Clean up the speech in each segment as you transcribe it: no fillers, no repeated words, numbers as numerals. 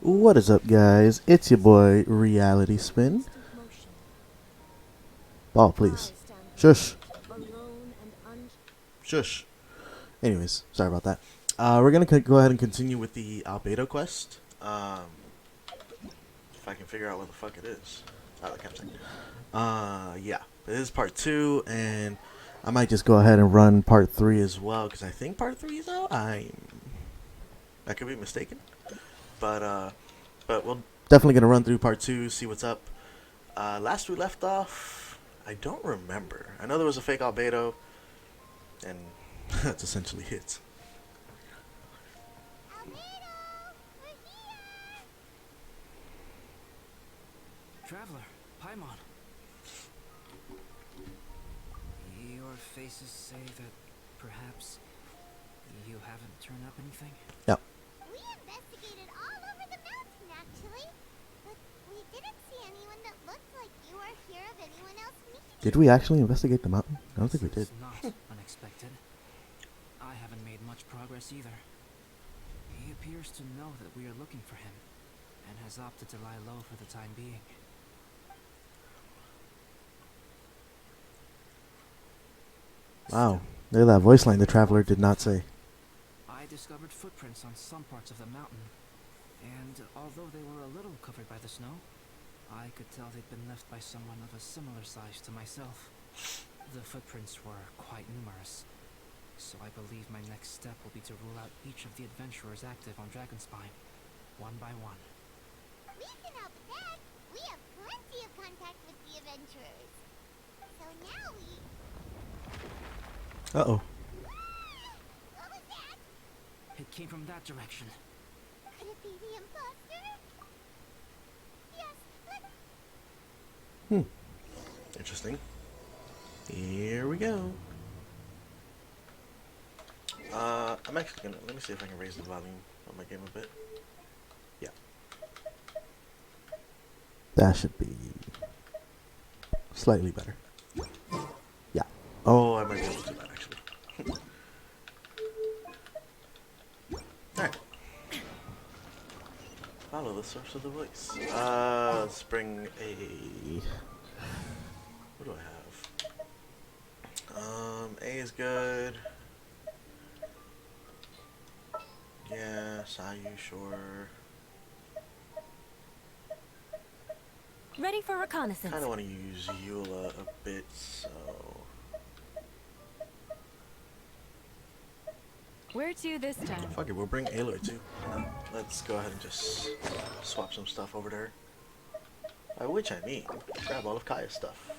What is up, guys? It's your boy Reality Spin. Ball, please. Shush. Shush. Anyways, sorry about that. We're gonna go ahead and continue with the Albedo quest. If I can figure out what the fuck it is. Oh, the campsite. Yeah. It is part 2, and I might just go ahead and run part 3 as well, because I think part 3 is out. I could be mistaken. But we're definitely gonna run through part 2, see what's up. Last we left off, I don't remember. I know there was a fake Albedo, and that's essentially it. Traveler, Paimon. Your faces say that perhaps you haven't turned up anything? Yep. We investigated all over the mountain, actually. But we didn't see anyone that looked like you or hear of anyone else meeting. Did we actually investigate the mountain? I don't think we did. It's not unexpected. I haven't made much progress either. He appears to know that we are looking for him, and has opted to lie low for the time being. Wow. Look at that voice line the traveler did not say. I discovered footprints on some parts of the mountain, and although they were a little covered by the snow, I could tell they'd been left by someone of a similar size to myself. The footprints were quite numerous, so I believe my next step will be to rule out each of the adventurers active on Dragonspine, one by one. We can help with that. We have plenty of contact with the adventurers. So now we... Uh-oh. What was that? It came from that direction. Could it be the imposter? Yes, let's... Interesting. Here we go. I'm actually gonna... Let me see if I can raise the volume of my game a bit. Yeah. That should be... slightly better. Yeah. Oh, I might be able to do that, actually. Alright. Follow the source of the voice. Let's bring a... What do I have? A is good. Yeah, Sayu, sure. Ready for reconnaissance. Kinda wanna use Eula a bit, so... Where to this time? Fuck it, we'll bring Aloy too. Let's go ahead and just swap some stuff over to her. By which I mean, grab all of Kaya's stuff.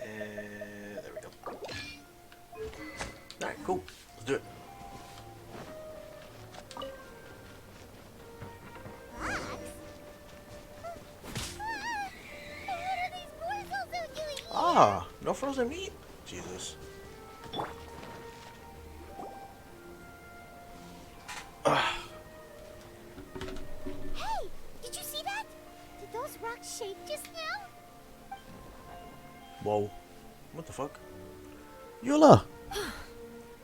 There we go. Alright, cool. Let's do it. Fox? What are these morsels doing here? Ah, no frozen meat? Jesus. Hey, did you see that? Did those rocks shake just now? Whoa. What the fuck? Eula!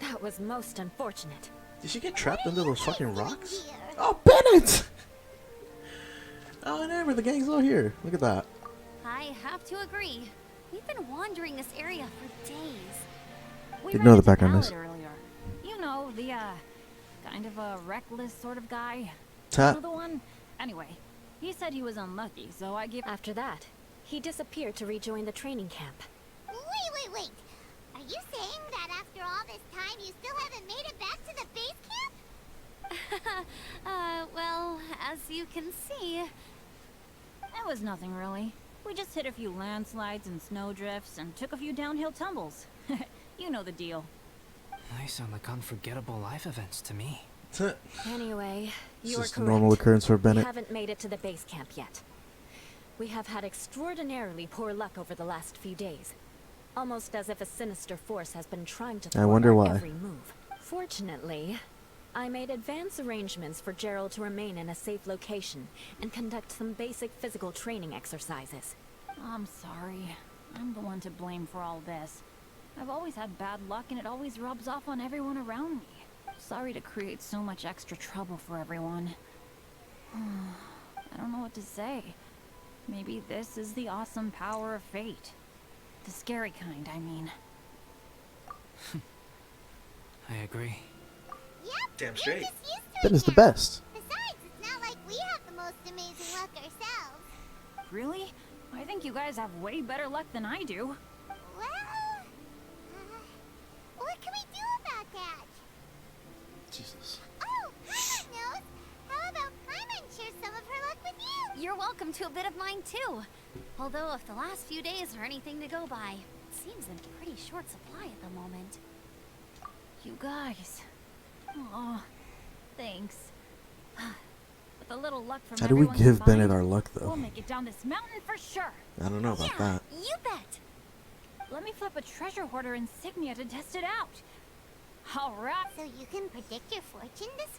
That was most unfortunate. Did she get trapped under those fucking rocks? Here. Oh, Bennett! Oh, never. The gang's all here. Look at that. I have to agree. We've been wandering this area for days. We Ignore ran the into background noise. Ballard earlier. You know, the, kind of a reckless sort of guy. Ta- You know the one? Anyway, he said he was unlucky, so I give... After that, he disappeared to rejoin the training camp. Wait. Are you saying that after all this time you still haven't made it back to the base camp? Well, as you can see, It was nothing really. We just hit a few landslides and snowdrifts and took a few downhill tumbles. You know the deal. They sound like unforgettable life events to me. Anyway, It's you're just a correct. normal occurrence for We Bennett. haven't made it to the base camp yet. We have had extraordinarily poor luck over the last few days. almost as if a sinister force has been trying to I thwart wonder our why. every move. Fortunately, I made advance arrangements for Gerald to remain in a safe location and conduct some basic physical training exercises. I'm sorry. I'm the one to blame for all this. I've always had bad luck and it always rubs off on everyone around me. Sorry to create so much extra trouble for everyone. I don't know what to say. Maybe this is the awesome power of fate. The scary kind, I mean. I agree. Yep. Damn we're straight. just used to That it is the now. best. Besides, it's not like we have the most amazing luck ourselves. Really? I think you guys have way better luck than I do. Well, what can we do about that? Jesus. Oh, Paimon knows. How about Paimon share some of her luck with you? You're welcome to a bit of mine too. Although if the last few days are anything to go by, it seems in pretty short supply at the moment. You guys. Aw, thanks. With a little luck from How do we everyone give combined, Bennett our luck, we'll though? make it down this mountain for sure. I don't know about Yeah, that. you bet. Let me flip a treasure hoarder insignia to test it out. All right. So you can predict your fortune this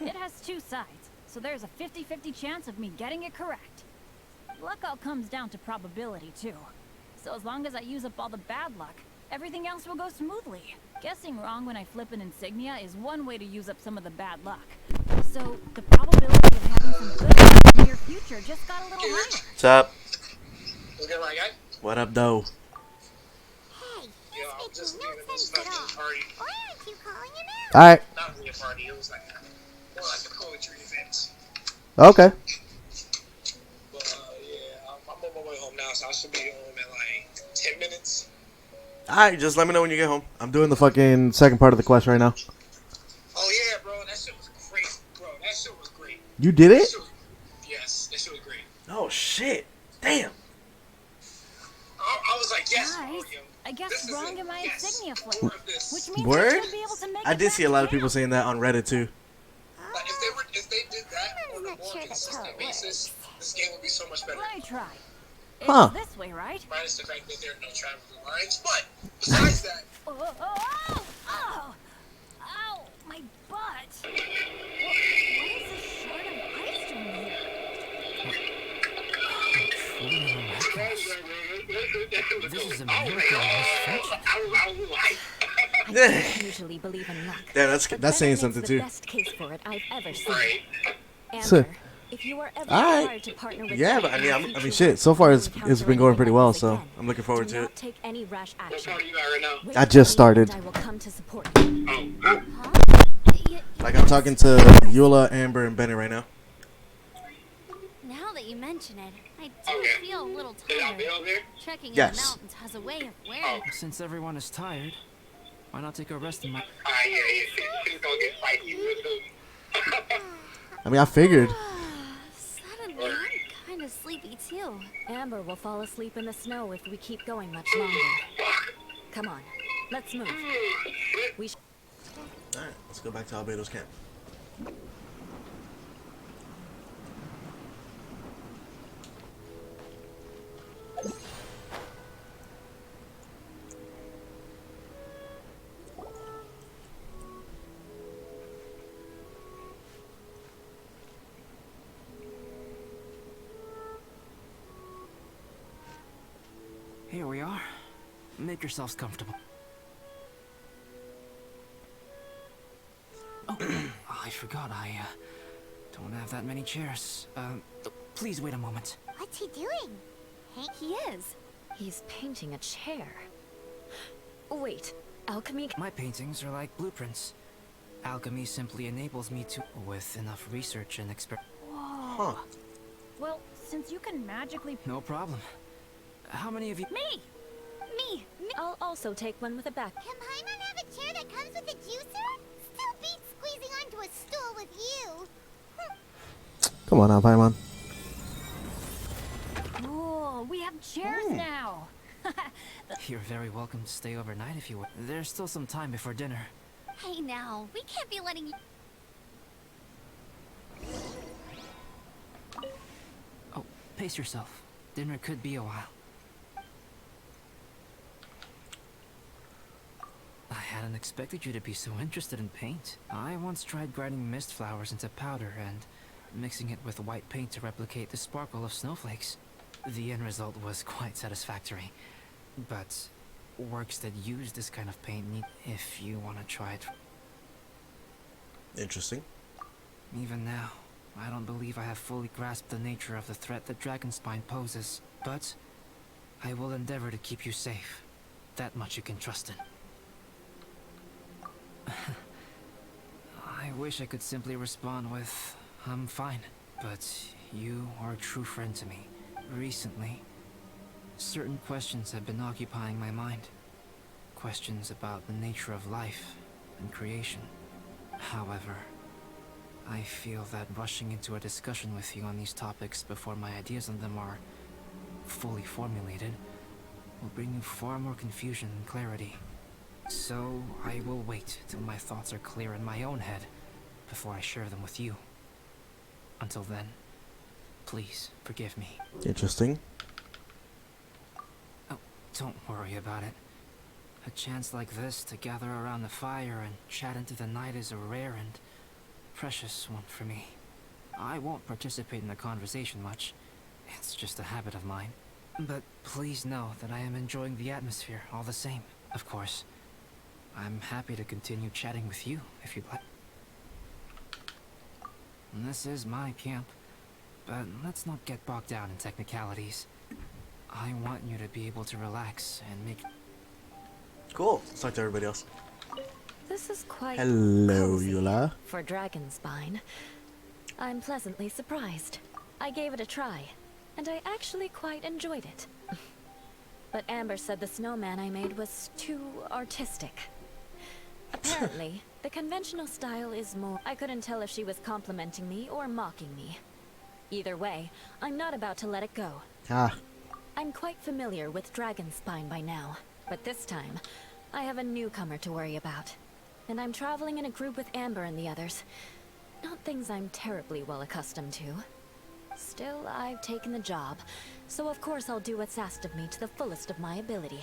way? It has two sides, so there's a 50-50 chance of me getting it correct. Luck all comes down to probability, too. So as long as I use up all the bad luck, everything else will go smoothly. Guessing wrong when I flip an insignia is one way to use up some of the bad luck. So the probability of having some good luck in the near future just got a little higher. What's up? What's good, my guy? What up, though? Hey, Yo, I'm he's just making leaving no this sense at all. fucking party. Why aren't you calling him out? Alright. Not really a party, it was like more like a poetry event. Okay. But yeah, I'm on my way home now, so I should be home in like 10 minutes. Alright, just let me know when you get home. I'm doing the fucking second part of the quest right now. Oh yeah, bro, that shit was great, bro. That shit was great. You did That it? shit was, yes, that shit was great. Oh, shit. Damn. I was like, yes, Guys, Mario. I guess This is wrong it. in my Yes. insignia flip, More of this. which means Word? I should be able to make I it did back see a lot of to people town. saying that on Reddit, too. Like, if they did that on a not more sure that's how consistent it basis, this game would be so much better. Let me try. It's Huh. this way, right? Minus the fact that there are no traveling lines, but besides that, Oh, oh, oh, oh, ow, my butt. Why is this short of ice from here? This is a miracle of misfortune. I don't usually believe in luck. Yeah, that's but saying Bennett something, makes too. the best case for it I've ever seen. right. Amber, if you are ever Alright. required to partner with Yeah, Bennett but I in mean, the I mean, future shit. when So far, you it's encounter been going anything pretty like well. this So again, I'm looking forward do to not it. take any rash What action. part are you at right now? Wait I for just me started. and I will come to support you. Oh, Like I'm talking to Eula, Amber, and Bennett right now. Now that you mention it, I do Okay. feel a little did I tired. be over there? Trekking in Yes. the mountains has a way of wearing. Since everyone is tired, why not take a rest in my... Yeah, she's gonna get spicy real soon. I mean, I figured. Suddenly, I'm kind of sleepy too. Amber will fall asleep in the snow if we keep going much longer. Come on, let's move. We Alright, let's go back to Albedo's camp. Here we are. Make yourselves comfortable. Oh, I forgot. I don't have that many chairs. Please wait a moment. What's he doing? Hank? He is. He's painting a chair. Wait, alchemy? My paintings are like blueprints. Alchemy simply enables me to, with enough research and experiment. Huh. Well, since you can magically... No problem. How many of you? Me! Me. I'll also take one with a back. Can Paimon have a chair that comes with a juicer? Still beats squeezing onto a stool with you. Come on now, Paimon. Cool, we have chairs now. You're very welcome to stay overnight if you want. There's still some time before dinner. Hey now, we can't be letting you... Oh, pace yourself. Dinner could be a while. hadn't expected you to be so interested in paint. I once tried grinding mist flowers into powder and mixing it with white paint to replicate the sparkle of snowflakes. The end result was quite satisfactory. But works that use this kind of paint need if you want to try it. Interesting. Even now, I don't believe I have fully grasped the nature of the threat that Dragonspine poses, but I will endeavor to keep you safe. That much you can trust in. I wish I could simply respond with, I'm fine, but you are a true friend to me. Recently, certain questions have been occupying my mind. Questions about the nature of life and creation. However, I feel that rushing into a discussion with you on these topics before my ideas on them are fully formulated will bring you far more confusion than clarity. So I will wait till my thoughts are clear in my own head before I share them with you. Until then, please forgive me. Interesting. Oh, don't worry about it. A chance like this to gather around the fire and chat into the night is a rare and precious one for me. I won't participate in the conversation much. It's just a habit of mine. But please know that I am enjoying the atmosphere all the same. Of course, I'm happy to continue chatting with you if you'd like. This is my camp, but let's not get bogged down in technicalities. I want you to be able to relax and make... Cool. Let's talk to everybody else. This is quite Hello, cozy Eula. for Dragonspine. I'm pleasantly surprised. I gave it a try, and I actually quite enjoyed it. But Amber said the snowman I made was too artistic. Apparently, the conventional style is more... I couldn't tell if she was complimenting me or mocking me. Either way, I'm not about to let it go. Ah. I'm quite familiar with Dragonspine by now, but this time, I have a newcomer to worry about. And I'm traveling in a group with Amber and the others. Not things I'm terribly well accustomed to. Still, I've taken the job, so of course I'll do what's asked of me to the fullest of my ability.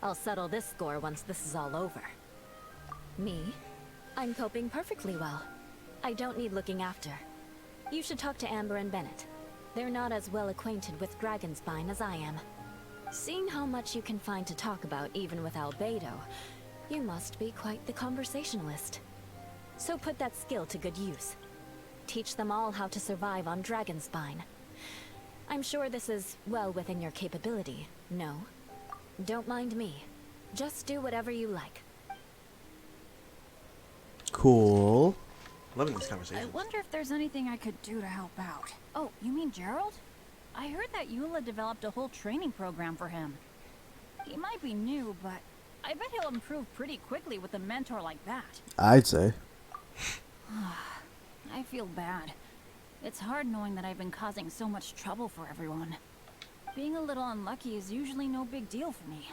I'll settle this score once this is all over. Me? I'm coping perfectly well. I don't need looking after. You should talk to Amber and Bennett. They're not as well acquainted with Dragonspine as I am. Seeing how much you can find to talk about even with Albedo, you must be quite the conversationalist. So put that skill to good use. Teach them all how to survive on Dragonspine. I'm sure this is well within your capability, no? Don't mind me. Just do whatever you like. Cool. Loving these I conversations. wonder if there's anything I could do to help out. Oh, you mean Gerald? I heard that Eula developed a whole training program for him. He might be new, but I bet he'll improve pretty quickly with a mentor like that. I'd say. I feel bad. It's hard knowing that I've been causing so much trouble for everyone. Being a little unlucky is usually no big deal for me.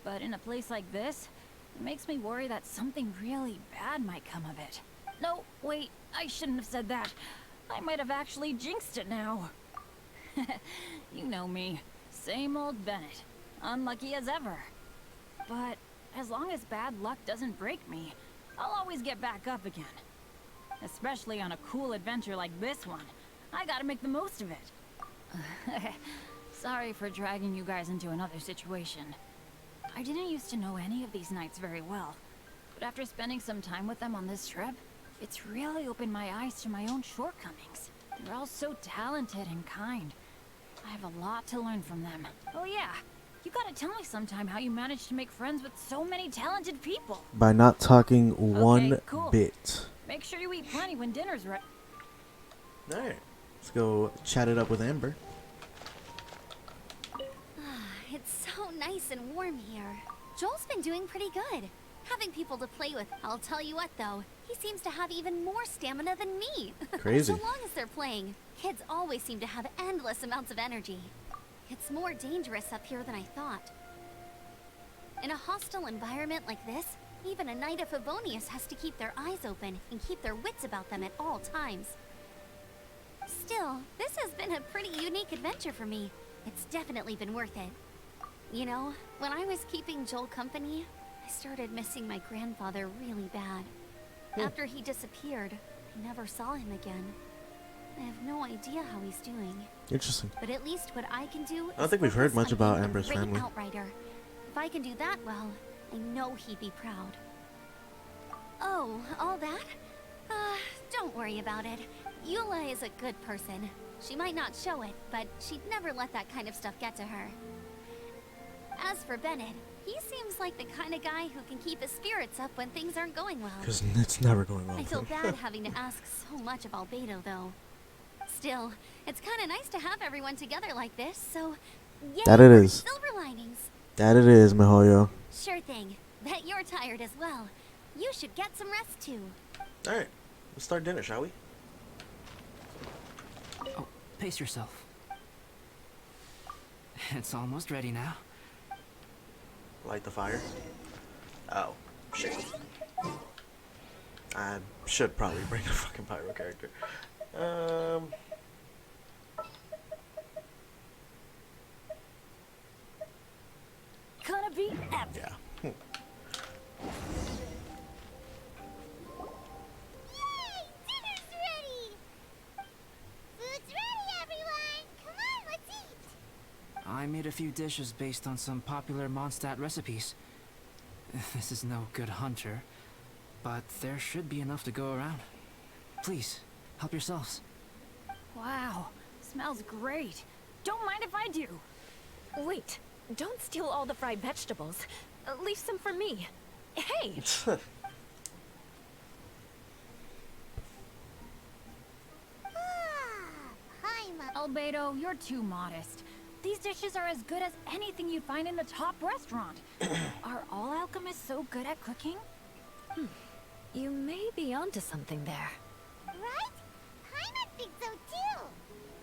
But in a place like this, it makes me worry that something really bad might come of it. No, wait, I shouldn't have said that. I might have actually jinxed it now. You know me. Same old Bennett. Unlucky as ever. But as long as bad luck doesn't break me, I'll always get back up again. Especially on a cool adventure like this one. I gotta make the most of it. Sorry for dragging you guys into another situation. I didn't used to know any of these knights very well, but after spending some time with them on this trip, it's really opened my eyes to my own shortcomings. They're all so talented and kind. I have a lot to learn from them. Oh yeah, you gotta tell me sometime how you managed to make friends with so many talented people. By not talking one cool. bit. Make sure you eat plenty when dinner's ready. Alright. Let's go chat it up with Amber. It's so nice and warm here. Joel's been doing pretty good. Having people to play with. I'll tell you what though, he seems to have even more stamina than me. Crazy. So long as they're playing, kids always seem to have endless amounts of energy. It's more dangerous up here than I thought. In a hostile environment like this, even a Knight of Favonius has to keep their eyes open and keep their wits about them at all times. Still, this has been a pretty unique adventure for me. It's definitely been worth it. You know, when I was keeping Joel company, I started missing my grandfather really bad. After he disappeared, I never saw him again. I have no idea how he's doing. Interesting. But at least what I can do I don't think we've heard much about Amber's family. Outrider. If I can do that well, I know he'd be proud. Oh, all that? Don't worry about it. Eula is a good person. She might not show it, but she'd never let that kind of stuff get to her. As for Bennett, he seems like the kind of guy who can keep his spirits up when things aren't going well. Because it's never going well. I feel bad having to ask so much of Albedo, though. Still, it's kind of nice to have everyone together like this, so yay That it for is. silver linings. That it is, Mihoyo. Sure thing. Bet you're tired as well. You should get some rest too. Alright, let's start dinner, shall we? Oh, pace yourself. It's almost ready now. Light the fire. Oh, shit. I should probably bring a fucking pyro character. Gonna be epic. Yeah. Yay! Dinner's ready! Food's ready, everyone! Come on, let's eat! I made a few dishes based on some popular Mondstadt recipes. This is no good hunter, but there should be enough to go around. Please, help yourselves. Wow, smells great. Don't mind if I do. Wait, don't steal all the fried vegetables. Leave some for me. Hey! Paimon. Albedo, you're too modest. These dishes are as good as anything you'd find in the top restaurant. Are all alchemists so good at cooking? You may be onto something there. Right? Paimon thinks so too.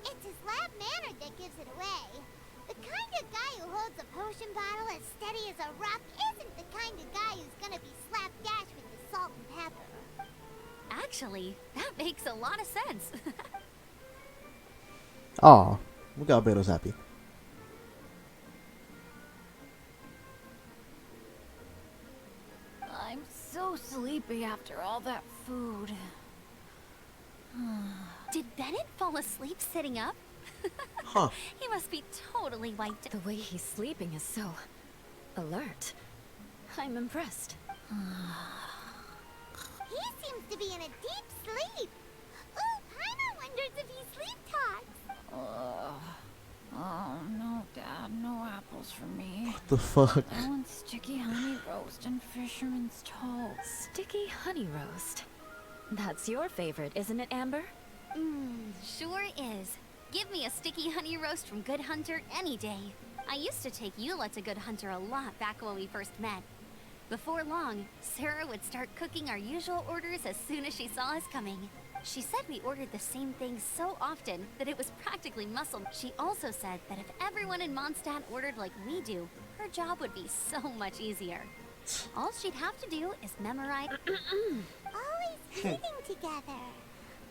It's his lab manner that gives it away. The kind of guy who holds a potion bottle as steady as a rock isn't the kind of guy who's gonna be slapdash with the salt and pepper. Actually, that makes a lot of sense. Aw, look how Albedo's happy. I'm so sleepy after all that food. Did Bennett fall asleep sitting up? Huh. He must be totally wiped. The way he's sleeping is so alert. I'm impressed. He seems to be in a deep sleep. Ooh, Paimon wonders if he sleep talks. Oh, no, Dad, no apples for me. What the fuck? I want sticky honey roast and fisherman's toast. Sticky honey roast. That's your favorite, isn't it, Amber? Sure is. Give me a sticky honey roast from Good Hunter any day. I used to take Eula to Good Hunter a lot back when we first met. Before long, Sarah would start cooking our usual orders as soon as she saw us coming. She said we ordered the same things so often that it was practically muscle. She also said that if everyone in Mondstadt ordered like we do, her job would be so much easier. All she'd have to do is memorize. Always eating together.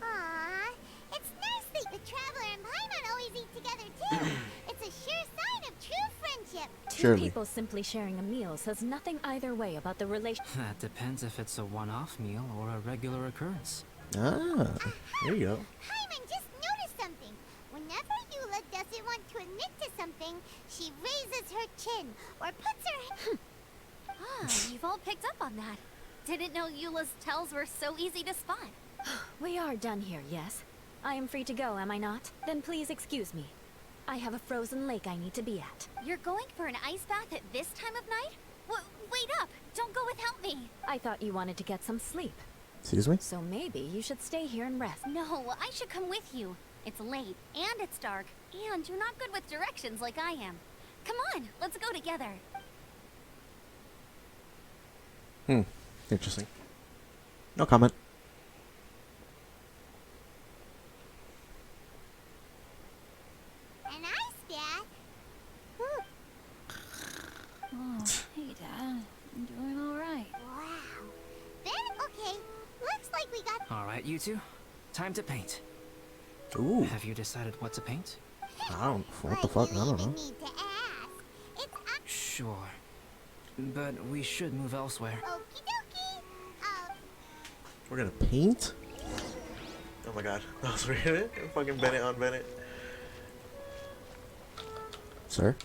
Aww, it's nice that the Traveler and Paimon always eat together too. It's a sure sign of true friendship. Two Surely. people simply sharing a meal says nothing either way about the relation. That depends if it's a one-off meal or a regular occurrence. Ah, there you go. Paimon just noticed something. Whenever Eula doesn't want to admit to something, she raises her chin or puts her You've all picked up on that. Didn't know Eula's tells were so easy to spot. We are done here, yes? I am free to go, am I not? Then please excuse me. I have a frozen lake I need to be at. You're going for an ice bath at this time of night? Wait up! Don't go without me! I thought you wanted to get some sleep. Excuse me? So maybe you should stay here and rest. No, I should come with you. It's late, and it's dark, and you're not good with directions like I am. Come on, let's go together. Interesting. No comment. an ice bath. Oh, hey, Dad. I'm doing all right. Wow. Then, okay, looks like we got All right, you two. Time to paint. Ooh, Have you decided what to paint? I don't. What the Why fuck? you I don't even know. need to ask. It's Sure. but we should move elsewhere. Okie dokie. We're gonna paint? Oh my god, that was weird. Fucking Bennett on Bennett. Sir?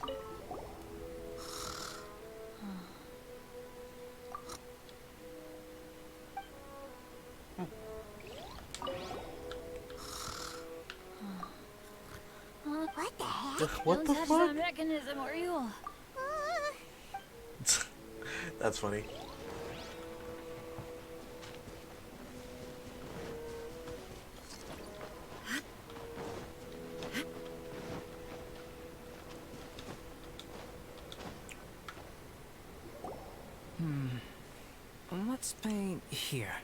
What the heck? What Don't the touch fuck? that mechanism or you'll... That's funny. Let's paint here.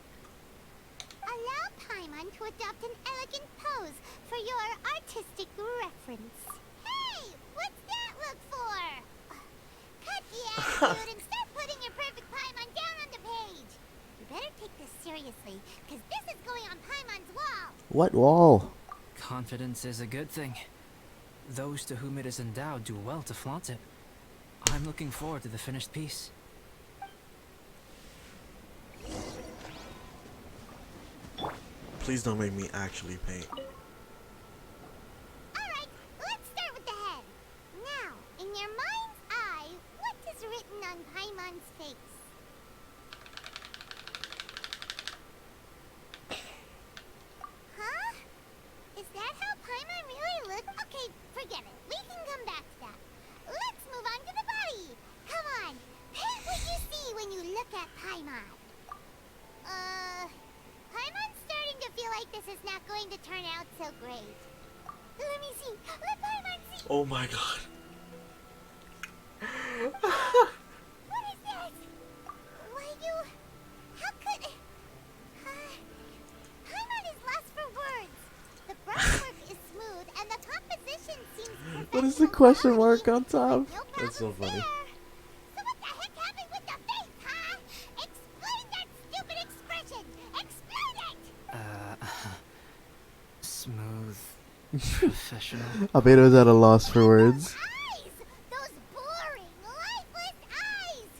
Allow Paimon to adopt an elegant pose for your artistic reference. Hey, what's that look for? Cut the attitude and start putting your perfect Paimon down on the page. You better take this seriously, because this is going on Paimon's wall. What wall? Confidence is a good thing. Those to whom it is endowed do well to flaunt it. I'm looking forward to the finished piece. Please don't make me actually paint. Alright, let's start with the head. Now, in your mind's eye, what is written on Paimon's face? Huh? Is that how Paimon really looks? Okay, forget it. We can come back to that. Let's move on to the body. Come on, paint what you see when you look at Paimon. Paimon's starting to feel like this is not going to turn out so great. Let me see. Let Paimon see. Oh my god. What is this? Why you... How could... Paimon is lost for words. The brushwork is smooth and the composition seems perfect. What is the question mark on top? No That's so problem funny. there. So what the heck happened with the face, huh? Explain that stupid expression. Explain it. Smooth, professional. Albedo's at a loss for words. Eyes! Those boring, lifeless eyes!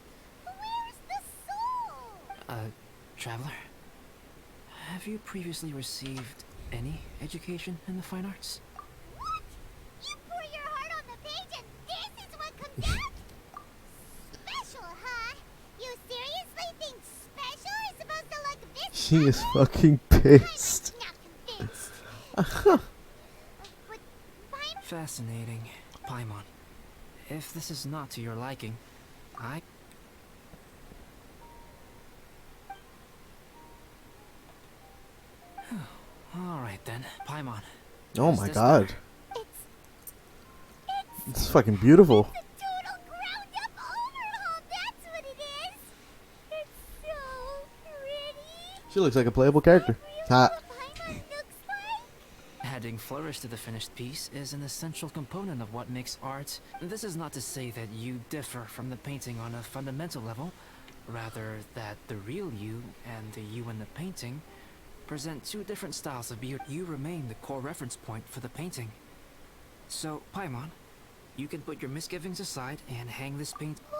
Where's the soul? Traveler? Have you previously received any education in the fine arts? What? You pour your heart on the page and this is what comes out? Special, huh? You seriously think special is supposed to look this She is special? fucking pissed. I'm not convinced. But Paimon... Fascinating. Paimon. If this is not to your liking, I... Alright then, Paimon. Oh Is my this god. better? It's fucking beautiful. It's a total ground-up overhaul, that's what it is! It's so pretty! She looks like a playable character. Really Hot. what Paimon looks like? Adding flourish to the finished piece is an essential component of what makes art. This is not to say that you differ from the painting on a fundamental level, rather that the real you and the you in the painting present two different styles of beauty. You remain the core reference point for the painting. So, Paimon, you can put your misgivings aside and hang this paint. Wow!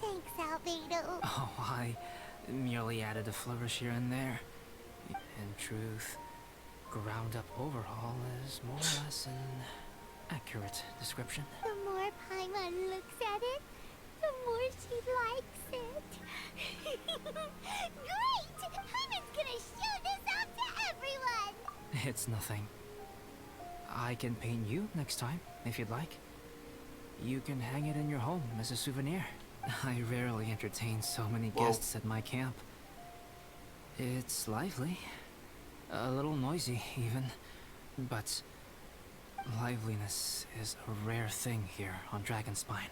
Thanks, Albedo. Oh, I merely added a flourish here and there. In truth, ground-up overhaul is more or less an accurate description. The more Paimon looks at it, the more she likes it. Great! Paimon's gonna show this off to everyone! It's nothing. I can paint you next time, if you'd like. You can hang it in your home as a souvenir. I rarely entertain so many Whoa. guests at my camp. It's lively. A little noisy, even. But liveliness is a rare thing here on Dragonspine.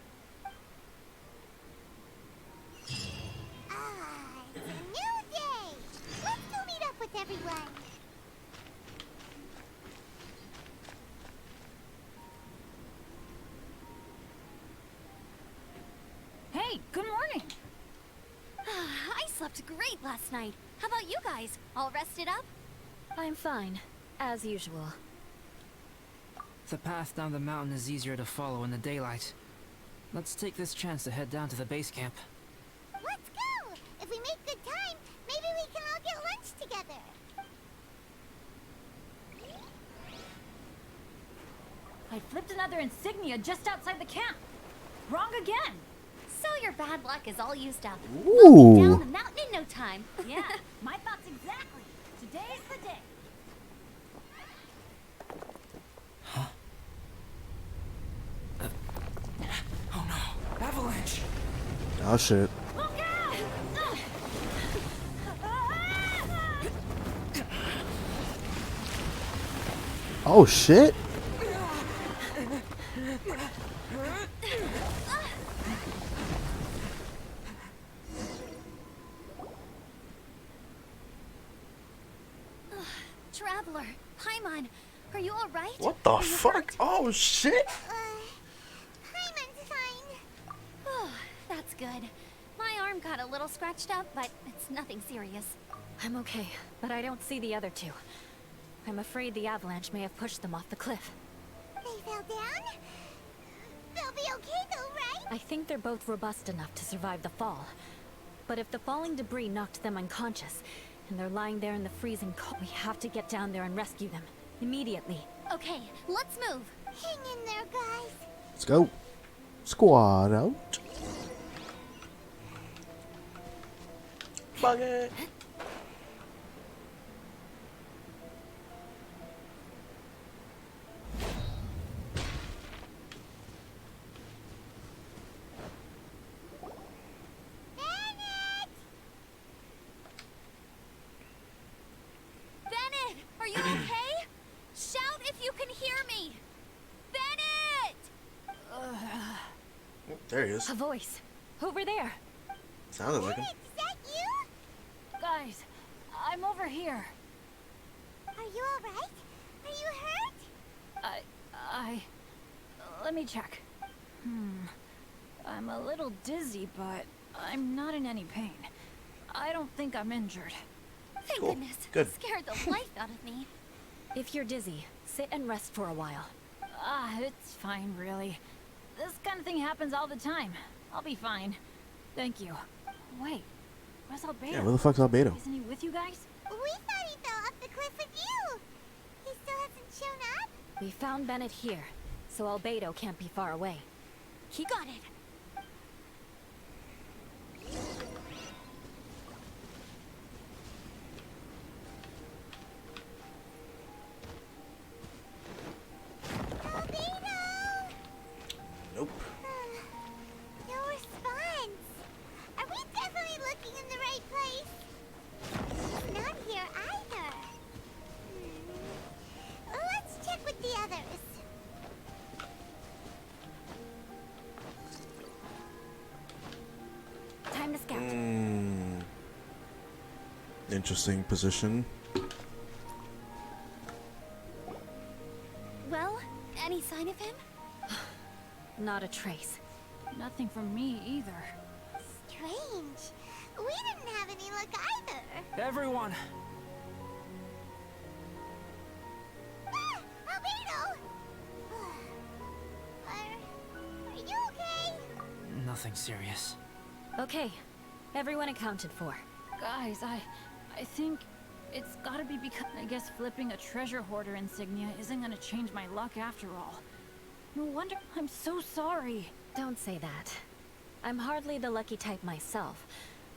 Ah, it's a new day! Let's go meet up with everyone! Hey, good morning! I slept great last night. How about you guys? All rested up? I'm fine, as usual. The path down the mountain is easier to follow in the daylight. Let's take this chance to head down to the base camp. Let's go! If we make good time, maybe we can all get lunch together. I flipped another insignia just outside the camp. Wrong again. So your bad luck is all used up. Ooh. Down the mountain in no time. Yeah, my thoughts exactly. Today's the day. Oh no, avalanche! Oh shit. Look out! Oh shit. Traveler, Paimon, are you alright? What the Are you fuck? hurt? Oh shit. Paimon's fine. Oh, that's good. My arm got a little scratched up, but it's nothing serious. I'm okay, but I don't see the other two. I'm afraid the avalanche may have pushed them off the cliff. They fell down? They'll be okay though, right? I think they're both robust enough to survive the fall. But if the falling debris knocked them unconscious, and they're lying there in the freezing cold, we have to get down there and rescue them. Immediately. Okay, let's move. Hang in there, guys. Let's go. Squad out. Bucket. Bennett, are you okay? Shout if you can hear me. Bennett! There he is. A voice. Over there. Sounded like him. Is that you? Guys, I'm over here. Are you alright? Are you hurt? Let me check. I'm a little dizzy, but I'm not in any pain. I don't think I'm injured. Thank Cool. goodness. Good. Scared the life out of me. If you're dizzy, sit and rest for a while. It's fine, really. This kind of thing happens all the time. I'll be fine. Thank you. Wait, where's Albedo? Yeah, where the fuck's Albedo? Isn't he with you guys? We thought he fell off the cliff with you. He still hasn't shown up? We found Bennett here, so Albedo can't be far away. He got it. Albedo! Nope. No response. Are we definitely looking in the right place? He's not here either. Let's check with the others. Time to scout. Interesting position. Well, any sign of him? Not a trace. Nothing from me either. Strange. We didn't have any luck either. Everyone! Ah, Albedo! Are you okay? Nothing serious. Okay, everyone accounted for. Guys, I think it's gotta be because I guess flipping a treasure hoarder insignia isn't gonna change my luck after all. No wonder. I'm so sorry. Don't say that. I'm hardly the lucky type myself,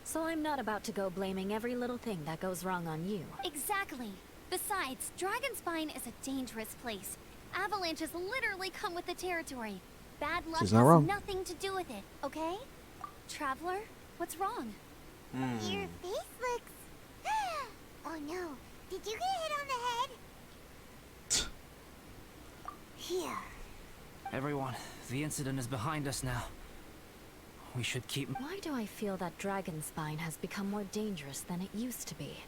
so I'm not about to go blaming every little thing that goes wrong on you. Exactly. Besides, Dragonspine is a dangerous place. Avalanches literally come with the territory. Bad luck She's has not wrong. nothing to do with it, okay? Traveler, what's wrong? Your face looks... Oh no. Did you get hit on the head? Here. Everyone, the incident is behind us now. We should keep... Why do I feel that Dragonspine has become more dangerous than it used to be?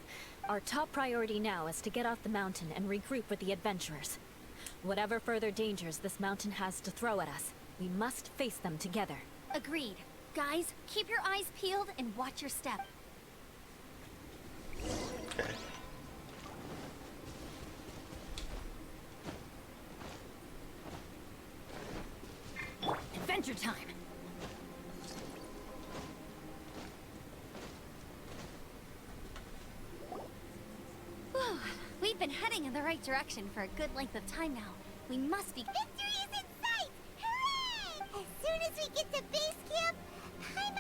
Our top priority now is to get off the mountain and regroup with the adventurers. Whatever further dangers this mountain has to throw at us, we must face them together. Agreed. Guys, keep your eyes peeled and watch your step. Okay. Adventure time. been heading in the right direction for a good length of time now. We must be... Victory is in sight! Hooray! As soon as we get to base camp,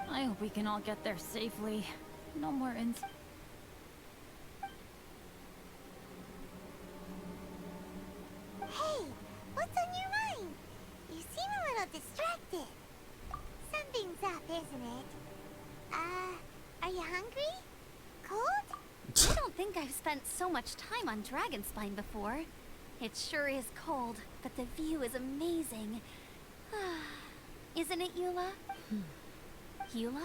I hope we can all get there safely. No more ins. Hey, what's on your mind? You seem a little distracted. Something's up, isn't it? Are you hungry? Cold? I don't think I've spent so much time on Dragonspine before. It sure is cold, but the view is amazing. Isn't it, Eula? Eula?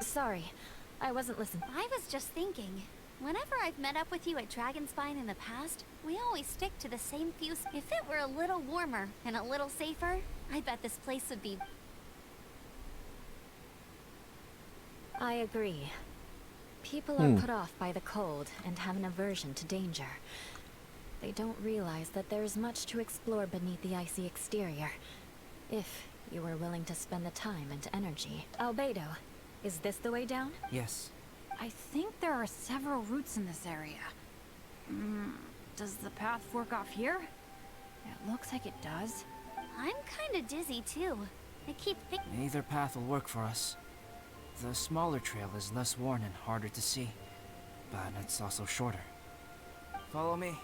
Sorry, I wasn't listening. I was just thinking, whenever I've met up with you at Dragonspine in the past, we always stick to the same few... If it were a little warmer and a little safer, I bet this place would be... I agree. People are put off by the cold and have an aversion to danger. They don't realize that there is much to explore beneath the icy exterior, if you were willing to spend the time and energy. Albedo, is this the way down? Yes. I think there are several routes in this area. Does the path fork off here? It looks like it does. I'm kinda dizzy too. I keep thinking... Either path will work for us. The smaller trail is less worn and harder to see, but it's also shorter. Follow me.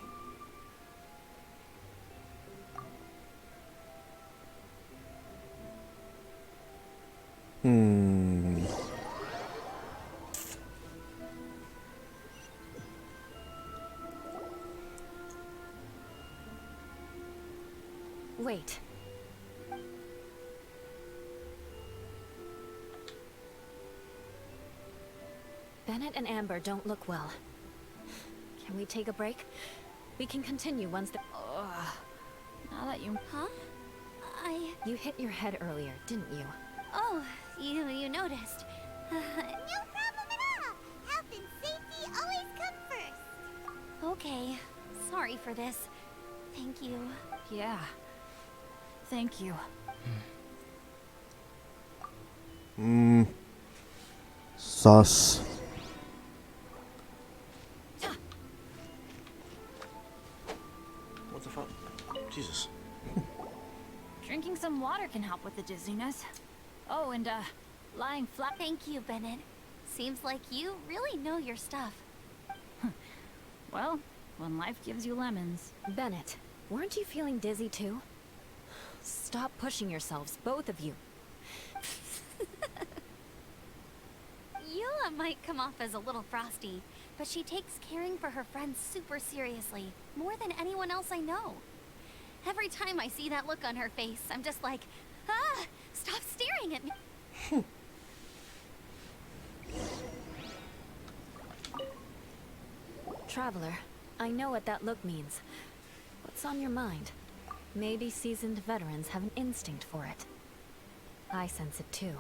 Wait. Bennett and Amber don't look well. Can we take a break? We can continue once the... Now that you... Huh? You hit your head earlier, didn't you? Oh, you noticed. No problem at all. Health and safety always come first. Okay. Sorry for this. Thank you. Yeah. Thank you. Sus. What the fuck? Jesus. Drinking some water can help with the dizziness. Oh, and lying flat... Thank you, Bennett. Seems like you really know your stuff. Well, when life gives you lemons. Bennett, weren't you feeling dizzy too? Stop pushing yourselves, both of you. Eula might come off as a little frosty, but she takes caring for her friends super seriously, more than anyone else I know. Every time I see that look on her face, I'm just like, stop staring at me. Traveler, I know what that look means. What's on your mind? Maybe seasoned veterans have an instinct for it. I sense it too.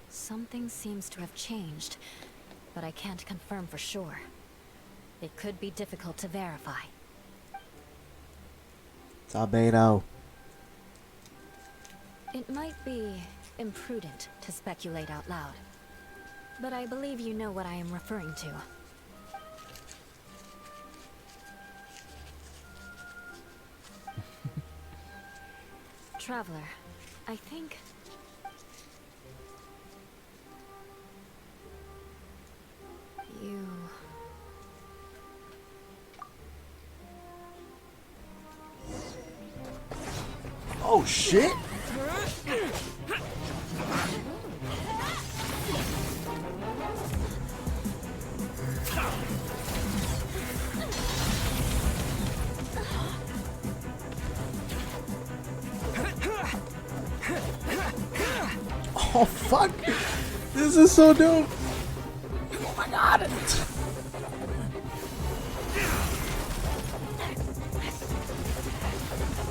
Something seems to have changed, but I can't confirm for sure. It could be difficult to verify. It's Albedo. It might be imprudent to speculate out loud, but I believe you know what I am referring to. Traveler, I think... you... Oh shit! Oh fuck! This is so dope! Oh my god!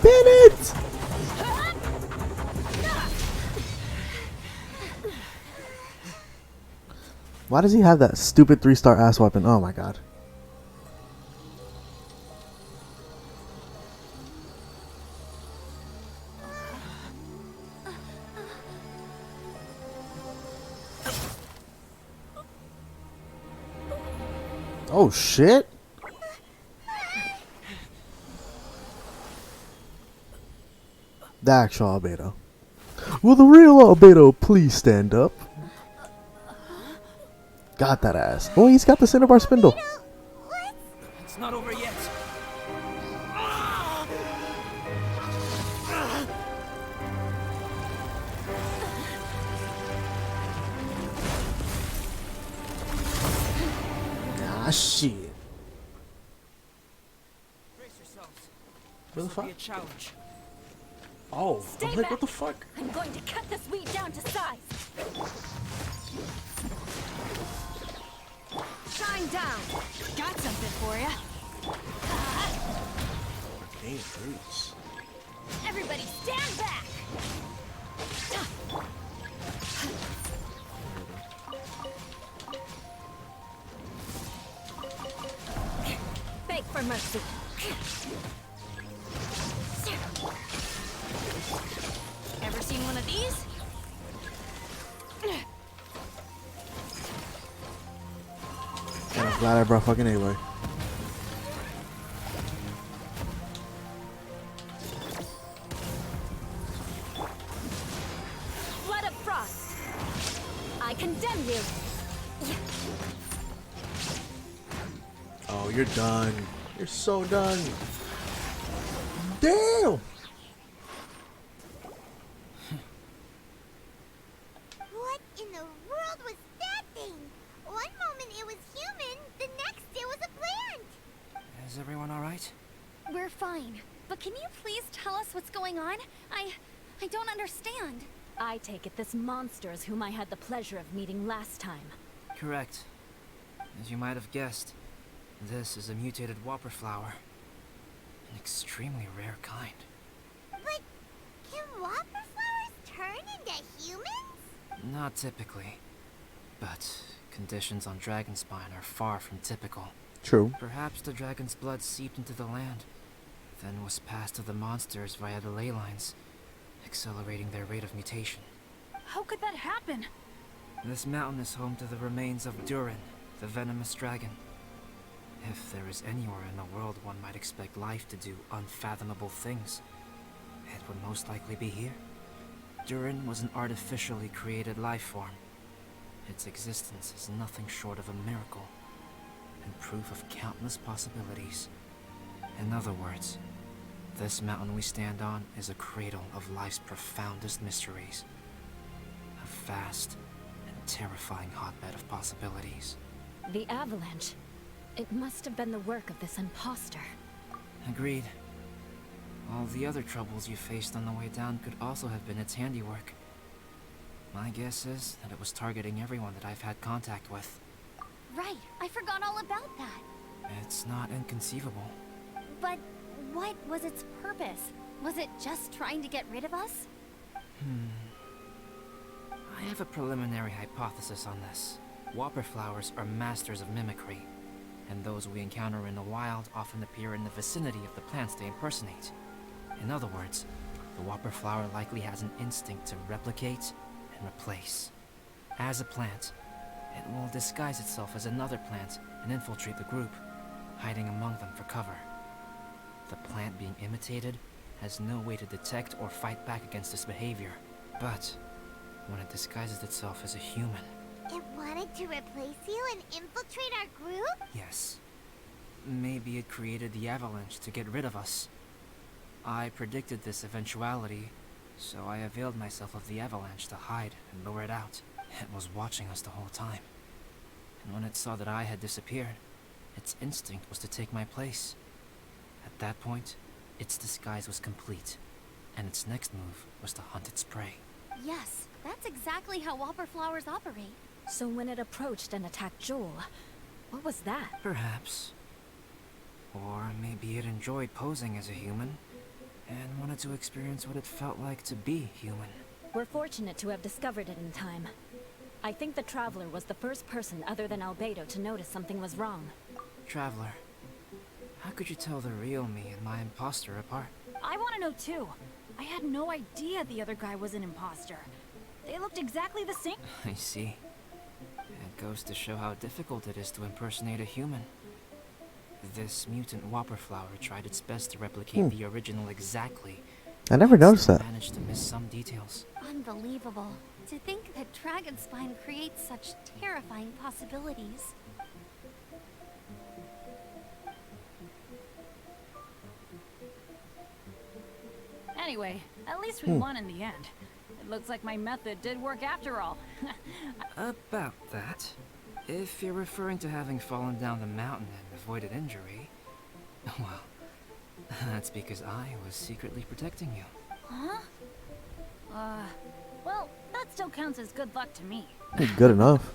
Bennett! Why does he have that stupid 3-star ass weapon? Oh my god. Oh shit! The actual Albedo. Will the real Albedo please stand up? Got that ass. Oh, he's got the Cinnabar spindle. What? It's not over yet. Ah, shit. Brace yourselves. What the This will be fuck? a challenge. Oh, Stay I'm like, back. what the fuck? I'm going to cut this weed down to size. Shine down. Got something for you. Arcane Roots. Everybody stand back. Beg for mercy. Ever seen one of these? And I'm glad I brought fucking Aloy. Blood of frost. I condemn you. Oh, you're done. You're so done. Damn! What in the world was that thing? One moment it was human, the next it was a plant. Is everyone alright? We're fine. But can you please tell us what's going on? I don't understand. I take it this monster is whom I had the pleasure of meeting last time. Correct. As you might have guessed, this is a mutated whopper flower. An extremely rare kind. But can whopper flowers turn into humans? Not typically. But conditions on Dragonspine are far from typical. True. Perhaps the dragon's blood seeped into the land, then was passed to the monsters via the ley lines, accelerating their rate of mutation. How could that happen? This mountain is home to the remains of Durin, the venomous dragon. If there is anywhere in the world one might expect life to do unfathomable things, it would most likely be here. Durin was an artificially created life form. Its existence is nothing short of a miracle, and proof of countless possibilities. In other words, this mountain we stand on is a cradle of life's profoundest mysteries. A vast and terrifying hotbed of possibilities. The avalanche. It must have been the work of this imposter. Agreed. All the other troubles you faced on the way down could also have been its handiwork. My guess is that it was targeting everyone that I've had contact with. Right, I forgot all about that. It's not inconceivable. But what was its purpose? Was it just trying to get rid of us? I have a preliminary hypothesis on this. Whopper flowers are masters of mimicry, and those we encounter in the wild often appear in the vicinity of the plants they impersonate. In other words, the whopper flower likely has an instinct to replicate and replace. As a plant, it will disguise itself as another plant and infiltrate the group, hiding among them for cover. The plant being imitated has no way to detect or fight back against this behavior. But when it disguises itself as a human, It wanted to replace you and infiltrate our group? yes, maybe it created the avalanche to get rid of us. I predicted this eventuality, so I availed myself of the avalanche to hide and lure it out. It was watching us the whole time. And when it saw that I had disappeared, its instinct was to take my place. At that point, its disguise was complete, and its next move was to hunt its prey. Yes, that's exactly how whopper flowers operate. So when it approached and attacked Joel, what was that? Perhaps. Or maybe it enjoyed posing as a human, and wanted to experience what it felt like to be human. We're fortunate to have discovered it in time. I think the Traveler was the first person other than Albedo to notice something was wrong. Traveler, how could you tell the real me and my imposter apart? I want to know too. I had no idea the other guy was an imposter. They looked exactly the same. I see. It goes to show how difficult it is to impersonate a human. This mutant whopper flower tried its best to replicate the original exactly, I never noticed Still that. managed to miss some details. Unbelievable. To think that Dragon Spine creates such terrifying possibilities. Anyway, at least we won in the end. It looks like my method did work after all. About that, if you're referring to having fallen down the mountain and avoided injury, well, that's because I was secretly protecting you. Huh? Well, that still counts as good luck to me. Good enough.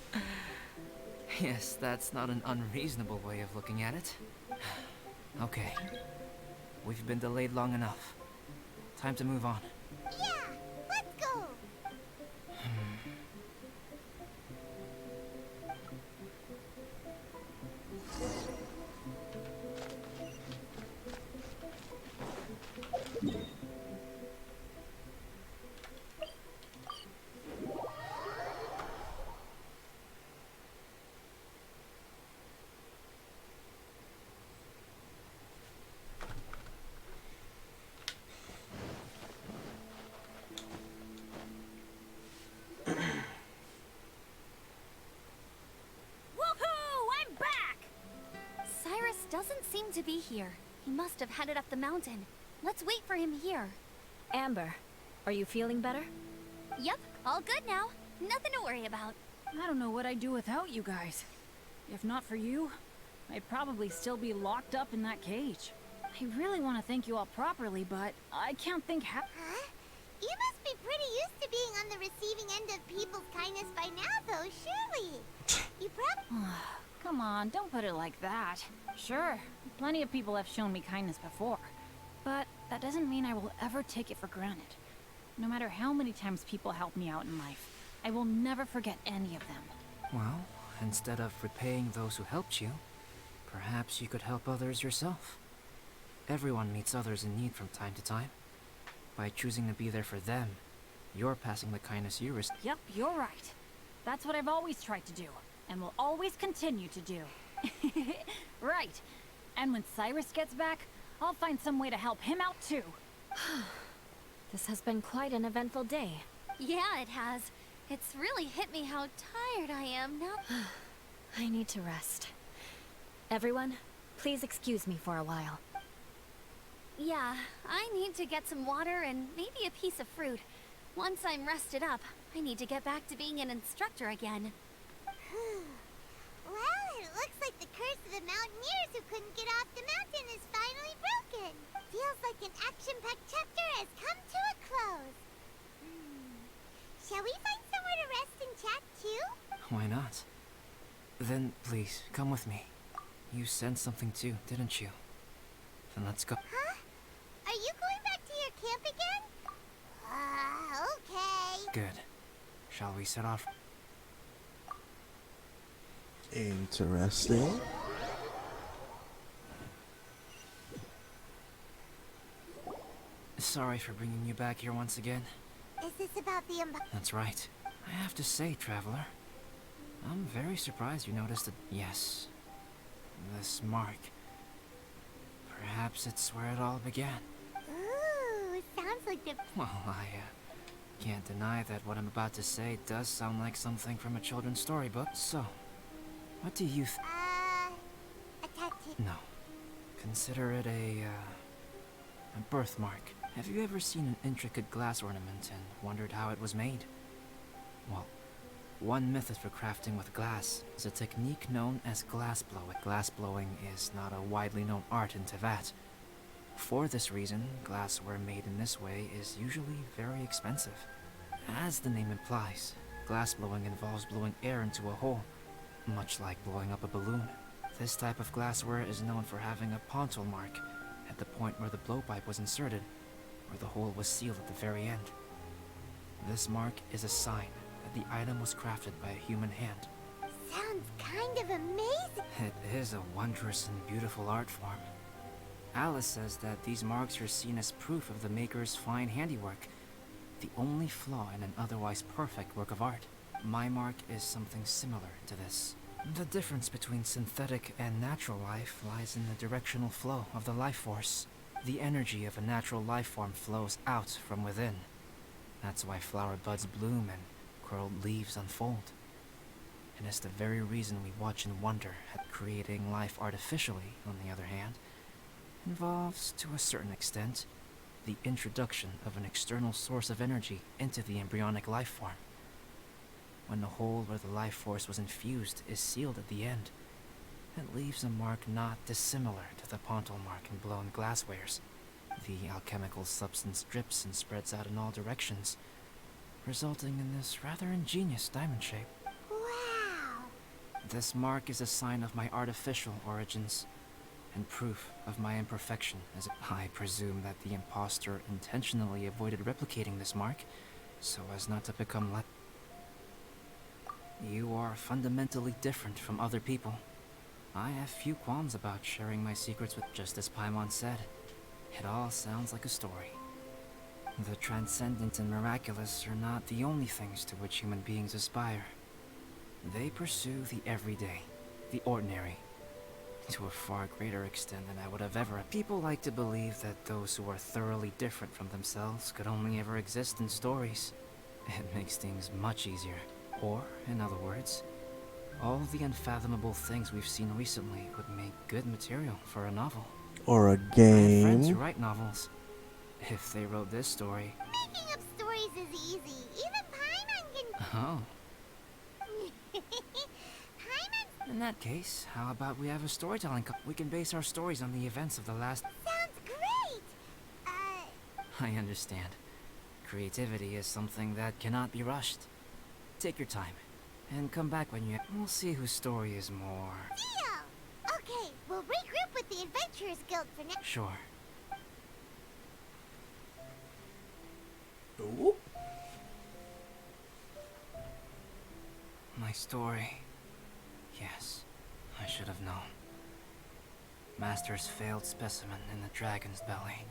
Yes, that's not an unreasonable way of looking at it. Okay. We've been delayed long enough. Time to move on. Yeah, let's go. Woohoo! I'm back! Cyrus doesn't seem to be here. He must have headed up the mountain. Let's wait for him here. Amber, are you feeling better? Yep, all good now. Nothing to worry about. I don't know what I'd do without you guys. If not for you, I'd probably still be locked up in that cage. I really want to thank you all properly, but I can't think how. Huh? You must be pretty used to being on the receiving end of people's kindness by now, though, surely. You probably... Come on, don't put it like that. Sure, plenty of people have shown me kindness before, but that doesn't mean I will ever take it for granted. No matter how many times people help me out in life, I will never forget any of them. Well, instead of repaying those who helped you, perhaps you could help others yourself. Everyone meets others in need from time to time. By choosing to be there for them, you're passing the kindness you receive. Yep, you're right. That's what I've always tried to do, and will always continue to do. Right. And when Cyrus gets back, I'll find some way to help him out too. This has been quite an eventful day. Yeah, it has. It's really hit me how tired I am now. I need to rest. Everyone, please excuse me for a while. Yeah, I need to get some water and maybe a piece of fruit. Once I'm rested up, I need to get back to being an instructor again. Well, it looks like the curse of the mountaineers who couldn't get off the mountain is finally broken. Feels like an action-packed chapter has come to a close. Shall we find somewhere to rest and chat too? Why not? Then, please, come with me. You sensed something too, didn't you? Then let's go. Huh? Are you going back to your camp again? Okay. Good. Shall we set off? Interesting. Sorry for bringing you back here once again. Is this about the That's right. I have to say, Traveler, I'm very surprised you noticed it. Yes. This mark. Perhaps it's where it all began. Ooh, sounds like the... Well, I can't deny that what I'm about to say does sound like something from a children's storybook. So, what do you a tattoo. No. Consider it a birthmark. Have you ever seen an intricate glass ornament and wondered how it was made? Well, one method for crafting with glass is a technique known as glass blowing. Glass blowing is not a widely known art in Teyvat. For this reason, glassware made in this way is usually very expensive. As the name implies, glass blowing involves blowing air into a hole, much like blowing up a balloon. This type of glassware is known for having a pontil mark at the point where the blowpipe was inserted, where the hole was sealed at the very end. This mark is a sign that the item was crafted by a human hand. Sounds kind of amazing. It is a wondrous and beautiful art form. Alice says that these marks are seen as proof of the maker's fine handiwork, the only flaw in an otherwise perfect work of art. My mark is something similar to this. The difference between synthetic and natural life lies in the directional flow of the life force. The energy of a natural life form flows out from within. That's why flower buds bloom and curled leaves unfold. And it's the very reason we watch and wonder at creating life artificially, on the other hand, involves, to a certain extent, the introduction of an external source of energy into the embryonic life form. When the hole where the life force was infused is sealed at the end, it leaves a mark not dissimilar to the pontal mark in blown glasswares. The alchemical substance drips and spreads out in all directions, resulting in this rather ingenious diamond shape. Wow. This mark is a sign of my artificial origins, and proof of my imperfection, as I presume that the impostor intentionally avoided replicating this mark, so as not to become like... You are fundamentally different from other people. I have few qualms about sharing my secrets with, just as Paimon said. It all sounds like a story. The transcendent and miraculous are not the only things to which human beings aspire. They pursue the everyday, the ordinary, to a far greater extent than I would have ever. People like to believe that those who are thoroughly different from themselves could only ever exist in stories. It makes things much easier. Or, in other words, all the unfathomable things we've seen recently would make good material for a novel. Or a I have friends who game. write novels. If they wrote this story... Making up stories is easy. Even Paimon can... Oh. Paimon In that case, how about we have a storytelling we can base our stories on the events of the last... sounds great. I understand. Creativity is something that cannot be rushed. Take your time, and come back when you... We'll see whose story is more... Deal. Okay, we'll regroup with the Adventurers Guild for now. Sure. Ooh. My story... Yes, I should have known. Master's failed specimen in the dragon's belly.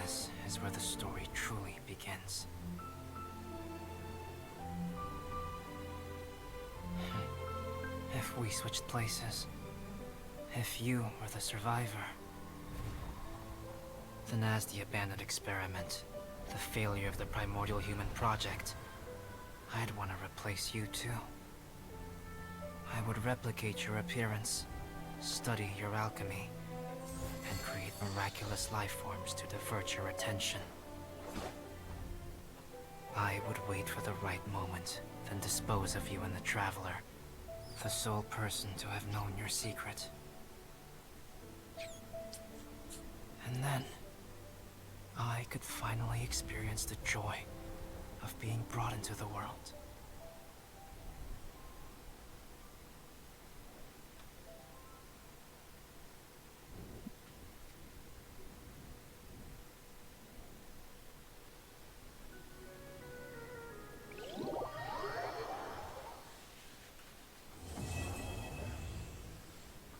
This is where the story truly begins. If we switched places, if you were the survivor, then as the abandoned experiment, the failure of the primordial human project, I'd want to replace you too. I would replicate your appearance, study your alchemy, and create miraculous life forms to divert your attention. I would wait for the right moment, then dispose of you in the Traveler, the sole person to have known your secret. And then, I could finally experience the joy of being brought into the world.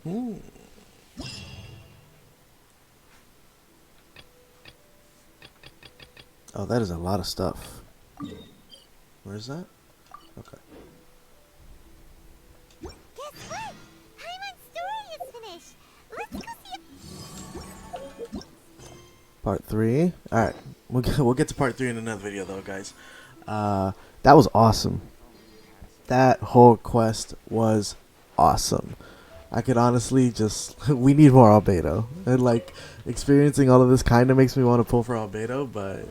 Hmm. Oh, that is a lot of stuff. Where's that? Okay. Guess what? Paimon's story is finished. Let's go see Part 3. Alright. We'll get to part 3 in another video though, guys. That was awesome. That whole quest was awesome. I could honestly just... we need more Albedo. And like, experiencing all of this kind of makes me want to pull for Albedo, but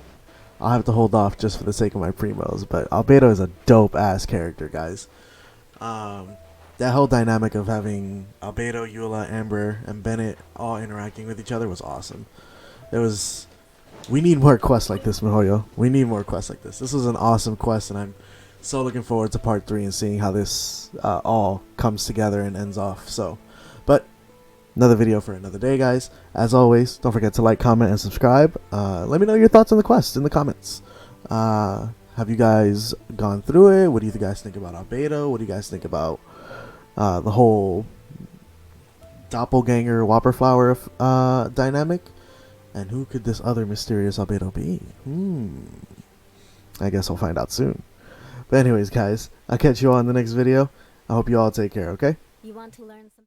I'll have to hold off just for the sake of my primos. But Albedo is a dope-ass character, guys. That whole dynamic of having Albedo, Eula, Amber, and Bennett all interacting with each other was awesome. It was... we need more quests like this, Mihoyo. We need more quests like this. This was an awesome quest, and I'm so looking forward to part 3 and seeing how this all comes together and ends off. So, but another video for another day, guys. As always, don't forget to like, comment, and subscribe. Let me know your thoughts on the quest in the comments. Have you guys gone through it? What do you guys think about Albedo? What do you guys think about the whole doppelganger Whopper Flower dynamic? And who could this other mysterious Albedo be? I guess I'll find out soon. But anyways, guys, I'll catch you all in the next video. I hope you all take care, okay? You want to learn some